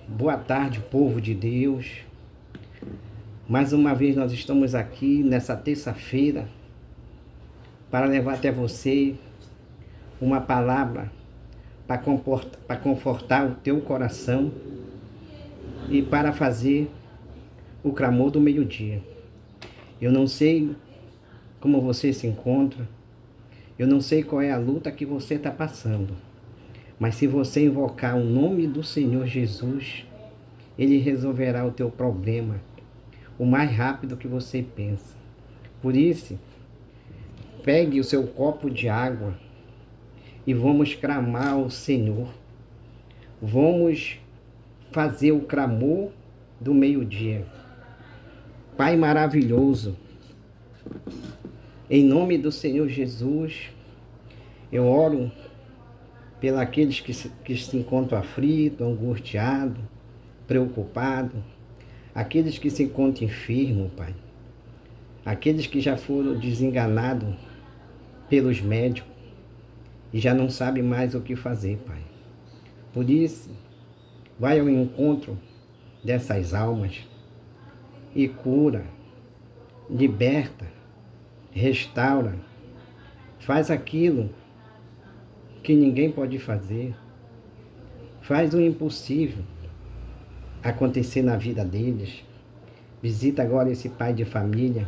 Boa tarde, povo de Deus. Mais uma vez nós estamos aqui nessa terça-feira para levar até você uma palavra para confortar o teu coração e para fazer o clamor do meio-dia. Eu não sei como você se encontra, eu não sei qual é a luta que você está passando, mas se você invocar o nome do Senhor Jesus, Ele resolverá o teu problema o mais rápido que você pensa. Por isso, pegue o seu copo de água e vamos clamar ao Senhor. Vamos fazer o clamor do meio-dia. Pai maravilhoso, em nome do Senhor Jesus, eu oro pelos aqueles que se encontram aflitos, angustiados, preocupados, aqueles que se encontram enfermos, Pai, aqueles que já foram desenganados pelos médicos e já não sabem mais o que fazer, Pai. Por isso, vai ao encontro dessas almas e cura, liberta, restaura, faz aquilo que ninguém pode fazer, faz o impossível acontecer na vida deles. Visita agora esse pai de família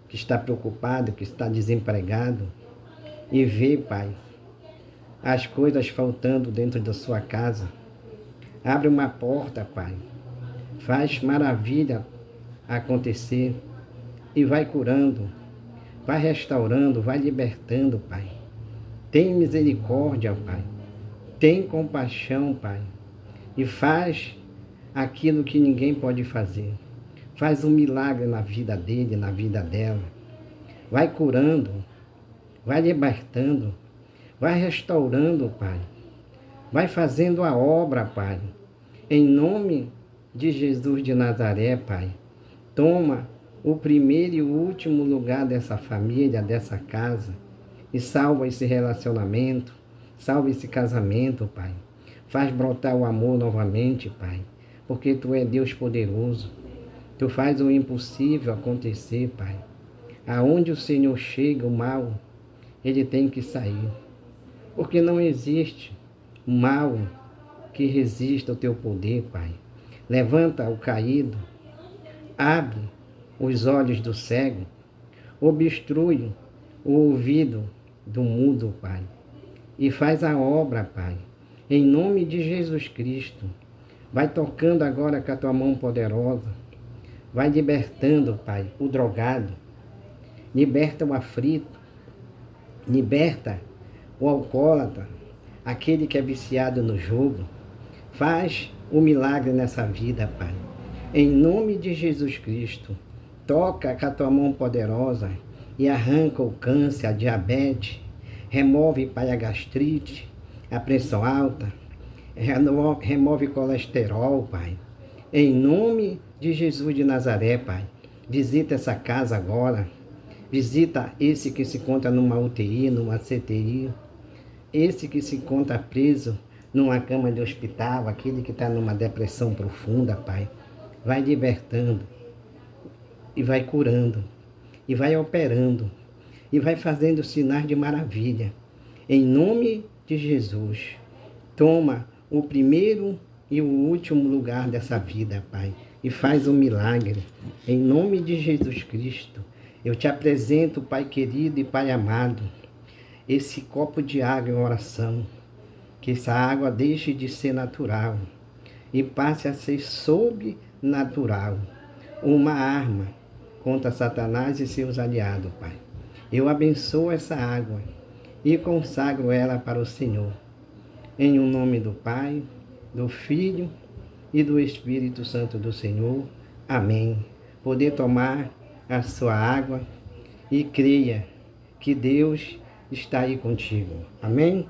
que está preocupado, que está desempregado e vê, Pai, as coisas faltando dentro da sua casa. Abre uma porta, Pai, faz maravilha acontecer e vai curando, vai restaurando, vai libertando, Pai. Tem misericórdia, Pai. Tem compaixão, Pai. E faz aquilo que ninguém pode fazer. Faz um milagre na vida dele, na vida dela. Vai curando, vai libertando, vai restaurando, Pai. Vai fazendo a obra, Pai. Em nome de Jesus de Nazaré, Pai. Toma o primeiro e o último lugar dessa família, dessa casa. E salva esse relacionamento, salva esse casamento, Pai. Faz brotar o amor novamente, Pai. Porque Tu é Deus poderoso. Tu faz o impossível acontecer, Pai. Aonde o Senhor chega, o mal, ele tem que sair. Porque não existe mal que resista ao Teu poder, Pai. Levanta o caído, abre os olhos do cego, obstrui o ouvido do mudo, Pai. E faz a obra, Pai. Em nome de Jesus Cristo. Vai tocando agora com a Tua mão poderosa. Vai libertando, Pai, o drogado. Liberta o aflito. Liberta o alcoólatra. Aquele que é viciado no jogo. Faz o milagre nessa vida, Pai. Em nome de Jesus Cristo. Toca com a Tua mão poderosa e arranca o câncer, a diabetes. Remove, Pai, a gastrite, a pressão alta. Remove colesterol, Pai. Em nome de Jesus de Nazaré, Pai. Visita essa casa agora. Visita esse que se encontra numa UTI, numa CTI. Esse que se encontra preso numa cama de hospital. Aquele que está numa depressão profunda, Pai. Vai libertando. E vai curando. E vai operando. E vai fazendo sinais de maravilha. Em nome de Jesus. Toma o primeiro e o último lugar dessa vida, Pai. E faz um milagre. Em nome de Jesus Cristo. Eu te apresento, Pai querido e Pai amado, esse copo de água em oração. Que essa água deixe de ser natural e passe a ser sobrenatural. Uma arma contra Satanás e seus aliados, Pai. Eu abençoo essa água e consagro ela para o Senhor. Em o nome do Pai, do Filho e do Espírito Santo do Senhor. Amém. Poder tomar a sua água e creia que Deus está aí contigo. Amém?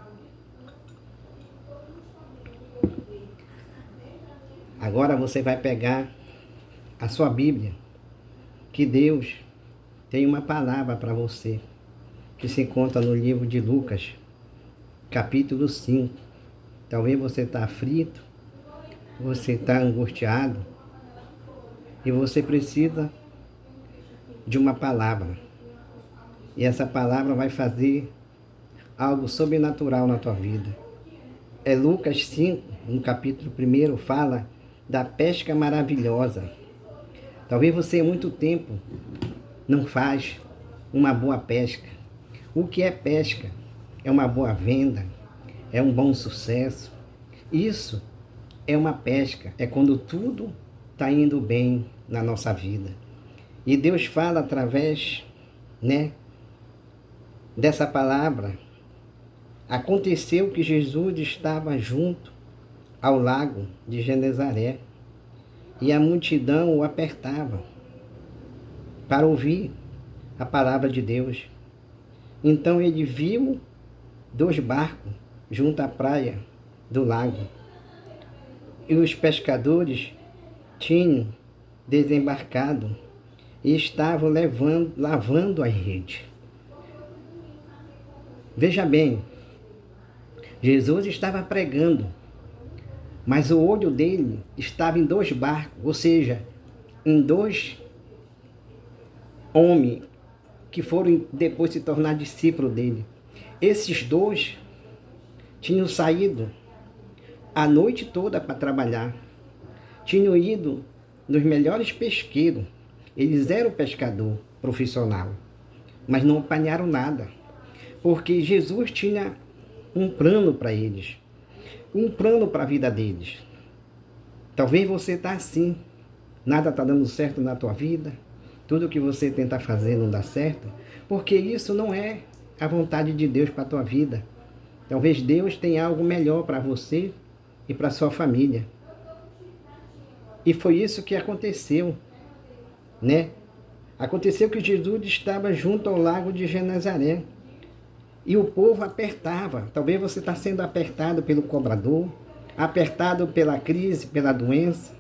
Agora você vai pegar a sua Bíblia, que Deus tem uma palavra para você, que se encontra no livro de Lucas, capítulo 5. Talvez você está aflito, você está angustiado e você precisa de uma palavra. E essa palavra vai fazer algo sobrenatural na tua vida. É Lucas 5, no capítulo 1, fala da pesca maravilhosa. Talvez você há muito tempo não faz uma boa pesca. O que é pesca? É uma boa venda, é um bom sucesso. Isso é uma pesca, é quando tudo está indo bem na nossa vida. E Deus fala através, dessa palavra. Aconteceu que Jesus estava junto ao lago de Genezaré e a multidão o apertava para ouvir a palavra de Deus. Então ele viu 2 barcos junto à praia do lago e os pescadores tinham desembarcado e estavam lavando a rede. Veja bem, Jesus estava pregando, mas o olho dele estava em 2 barcos, ou seja, em 2 homens que foram depois se tornar discípulos dele. Esses 2 tinham saído a noite toda para trabalhar, tinham ido nos melhores pesqueiros, eles eram pescador profissional, mas não apanharam nada, porque Jesus tinha um plano para eles, um plano para a vida deles. Talvez você está assim, nada está dando certo na tua vida, tudo que você tenta fazer não dá certo, porque isso não é a vontade de Deus para a tua vida. Talvez Deus tenha algo melhor para você e para a sua família. E foi isso que aconteceu, Aconteceu que Jesus estava junto ao lago de Genezaré. E o povo apertava. Talvez você está sendo apertado pelo cobrador, apertado pela crise, pela doença.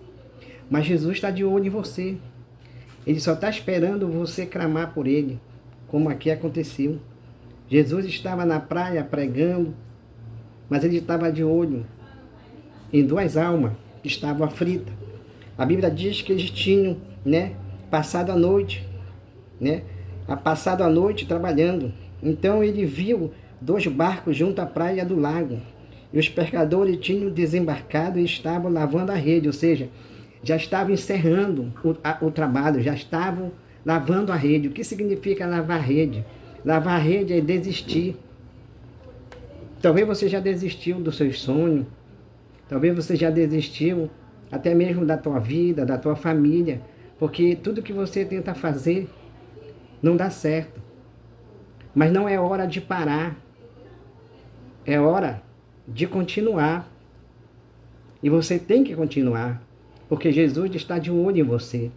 Mas Jesus está de olho em você. Ele só está esperando você clamar por ele, como aqui aconteceu. Jesus estava na praia pregando, mas ele estava de olho em 2 almas que estavam aflitas. A Bíblia diz que eles tinham, passado a noite, passado a noite trabalhando. Então ele viu 2 barcos junto à praia do lago. E os pescadores tinham desembarcado e estavam lavando a rede, ou seja, já estavam encerrando o trabalho, já estavam lavando a rede. O que significa lavar a rede? Lavar a rede é desistir. Talvez você já desistiu dos seus sonhos, talvez você já desistiu até mesmo da tua vida, da tua família, porque tudo que você tenta fazer não dá certo. Mas não é hora de parar, é hora de continuar. E você tem que continuar, porque Jesus está de olho em você.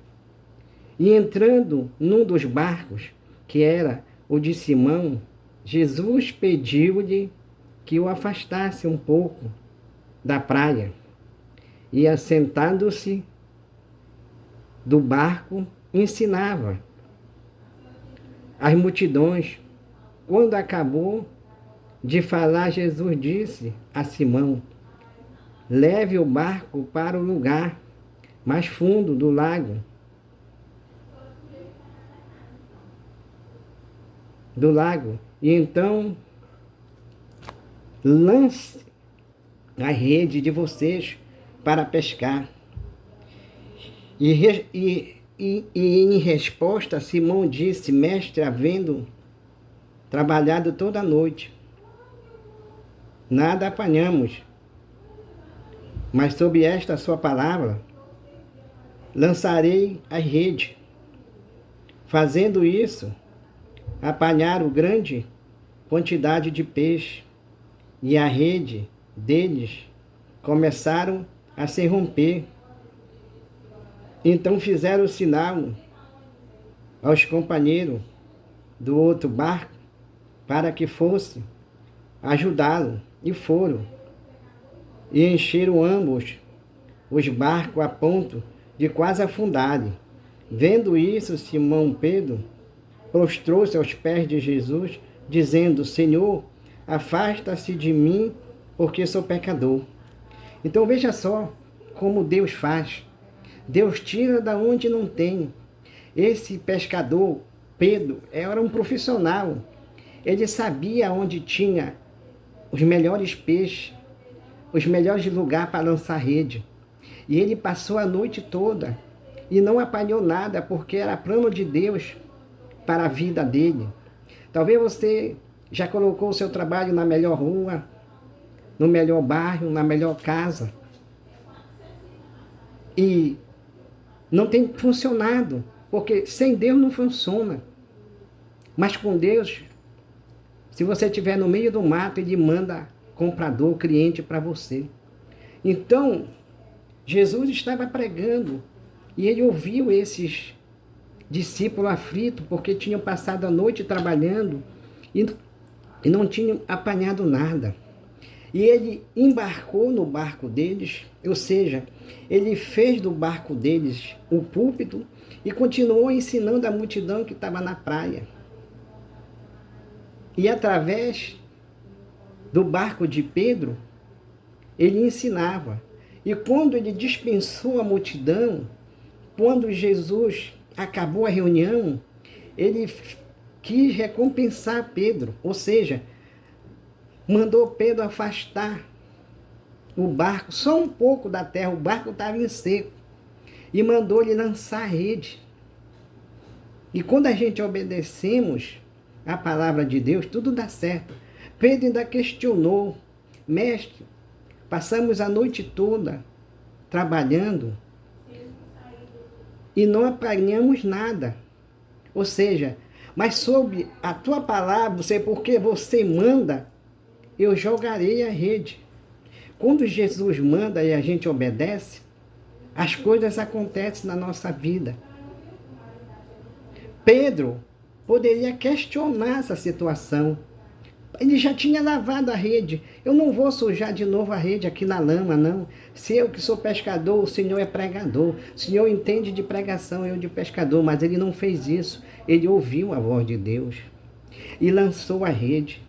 E entrando num dos barcos, que era o de Simão, Jesus pediu-lhe que o afastasse um pouco da praia. E assentando-se do barco, ensinava as multidões. Quando acabou de falar, Jesus disse a Simão: leve o barco para o lugar mais fundo do lago. E então lance a rede de vocês para pescar. E em resposta, Simão disse: mestre, havendo trabalhado toda a noite, nada apanhamos, mas sob esta sua palavra lançarei a rede. Fazendo isso, apanharam grande quantidade de peixe, e a rede deles começaram a se romper. Então fizeram sinal aos companheiros do outro barco para que fosse ajudá-lo, e foram, e encheram ambos os barcos a ponto de quase afundarem. Vendo isso, Simão Pedro prostrou-se aos pés de Jesus, dizendo: Senhor, afasta-se de mim, porque sou pecador. Então veja só, como Deus faz. Deus tira da onde não tem. Esse pescador, Pedro, era um profissional. Ele sabia onde tinha os melhores peixes, os melhores lugares para lançar rede. E ele passou a noite toda e não apanhou nada, porque era plano de Deus para a vida dele. Talvez você já colocou o seu trabalho na melhor rua, no melhor bairro, na melhor casa. E não tem funcionado, porque sem Deus não funciona. Mas com Deus, se você estiver no meio do mato, Ele manda comprador, cliente para você. Então, Jesus estava pregando e Ele ouviu esses discípulos aflitos, porque tinham passado a noite trabalhando e não tinham apanhado nada. E Ele embarcou no barco deles, ou seja, Ele fez do barco deles o púlpito e continuou ensinando a multidão que estava na praia. E através do barco de Pedro, Ele ensinava. E quando Ele dispensou a multidão, quando Jesus acabou a reunião, Ele quis recompensar Pedro, ou seja, mandou Pedro afastar o barco, só um pouco da terra, o barco estava em seco, e mandou ele lançar a rede. E quando a gente obedecemos a palavra de Deus, tudo dá certo. Pedro ainda questionou: mestre, passamos a noite toda trabalhando e não apanhamos nada. Ou seja, mas sob a tua palavra, porque você manda, eu jogarei a rede. Quando Jesus manda e a gente obedece, as coisas acontecem na nossa vida. Pedro poderia questionar essa situação. Ele já tinha lavado a rede. Eu não vou sujar de novo a rede aqui na lama, não. Se eu que sou pescador, o Senhor é pregador. O Senhor entende de pregação, eu de pescador. Mas ele não fez isso. Ele ouviu a voz de Deus e lançou a rede.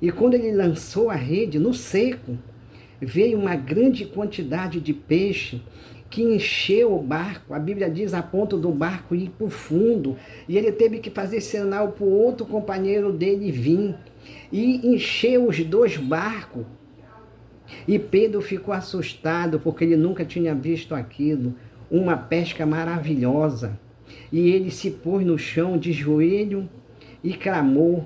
E quando ele lançou a rede, no seco, veio uma grande quantidade de peixe que encheu o barco. A Bíblia diz a ponto do barco ir para o fundo. E ele teve que fazer sinal para o outro companheiro dele vir. E encheu os dois barcos. E Pedro ficou assustado, porque ele nunca tinha visto aquilo. Uma pesca maravilhosa. E ele se pôs no chão de joelho e clamou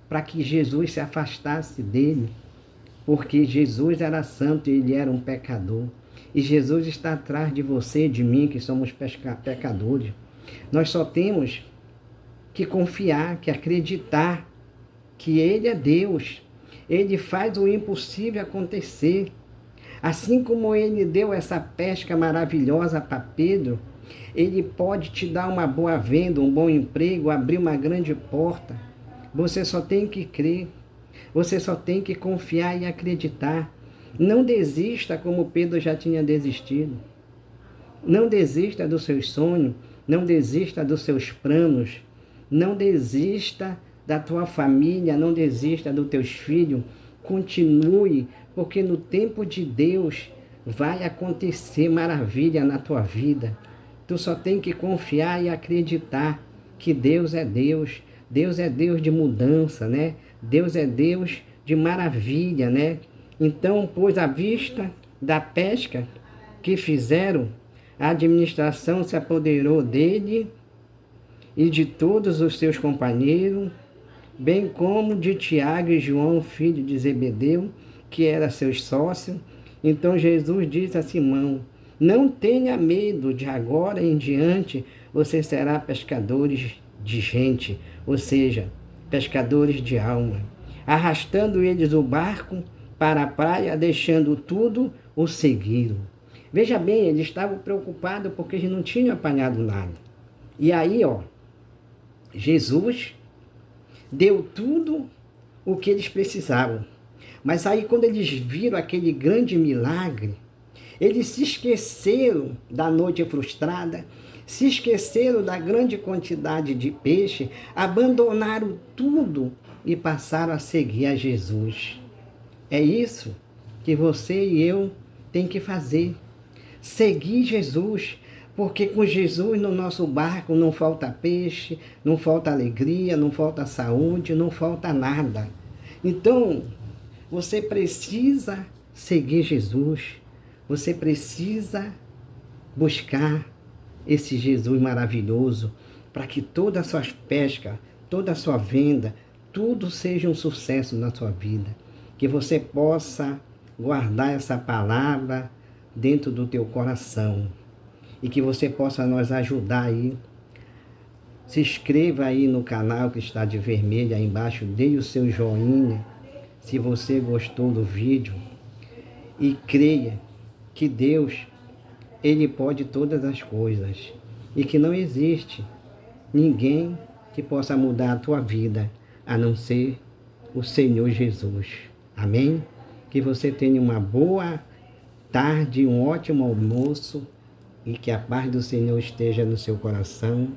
para que Jesus se afastasse dele, porque Jesus era santo e ele era um pecador. E Jesus está atrás de você e de mim, que somos pecadores. Nós só temos que confiar, que acreditar que Ele é Deus. Ele faz o impossível acontecer. Assim como Ele deu essa pesca maravilhosa para Pedro, Ele pode te dar uma boa venda, um bom emprego, abrir uma grande porta. Você só tem que crer, você só tem que confiar e acreditar. Não desista como Pedro já tinha desistido. Não desista dos seus sonhos, não desista dos seus planos, não desista da tua família, não desista dos teus filhos. Continue, porque no tempo de Deus vai acontecer maravilha na tua vida. Tu só tem que confiar e acreditar que Deus é Deus. Deus é Deus de mudança, né? Deus é Deus de maravilha, né? Então, pois à vista da pesca que fizeram, a administração se apoderou dele e de todos os seus companheiros, bem como de Tiago e João, filho de Zebedeu, que era seus sócios. Então Jesus disse a Simão: não tenha medo, de agora em diante você será pescadores de gente, ou seja, pescadores de alma. Arrastando eles o barco para a praia, deixando tudo, o seguiram. Veja bem, eles estavam preocupados porque eles não tinham apanhado nada. E aí, Jesus deu tudo o que eles precisavam. Mas aí, quando eles viram aquele grande milagre, eles se esqueceram da noite frustrada, se esqueceram da grande quantidade de peixe, abandonaram tudo e passaram a seguir a Jesus. É isso que você e eu tem que fazer. seguir Jesus, porque com Jesus no nosso barco não falta peixe, não falta alegria, não falta saúde, não falta nada. Então, você precisa seguir Jesus, você precisa buscar esse Jesus maravilhoso para que todas as suas pescas, toda a sua venda, tudo seja um sucesso na sua vida. Que você possa guardar essa palavra dentro do teu coração e que você possa nos ajudar aí. Se inscreva aí no canal que está de vermelho aí embaixo, dê o seu joinha se você gostou do vídeo e creia que Deus, Ele pode todas as coisas e que não existe ninguém que possa mudar a tua vida a não ser o Senhor Jesus. Amém? Que você tenha uma boa tarde, um ótimo almoço e que a paz do Senhor esteja no seu coração.